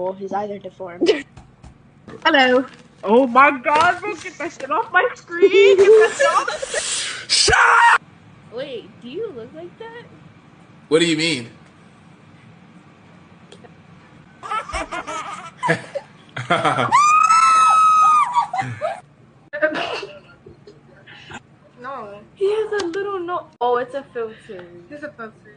normal. His eyes are deformed. Hello. Oh my god, bro, get that shit off my screen. Get that shit off. Shut up! Wait, do you look like that? What do you mean? No. He has a little no. Oh, it's a filter. This is a filter.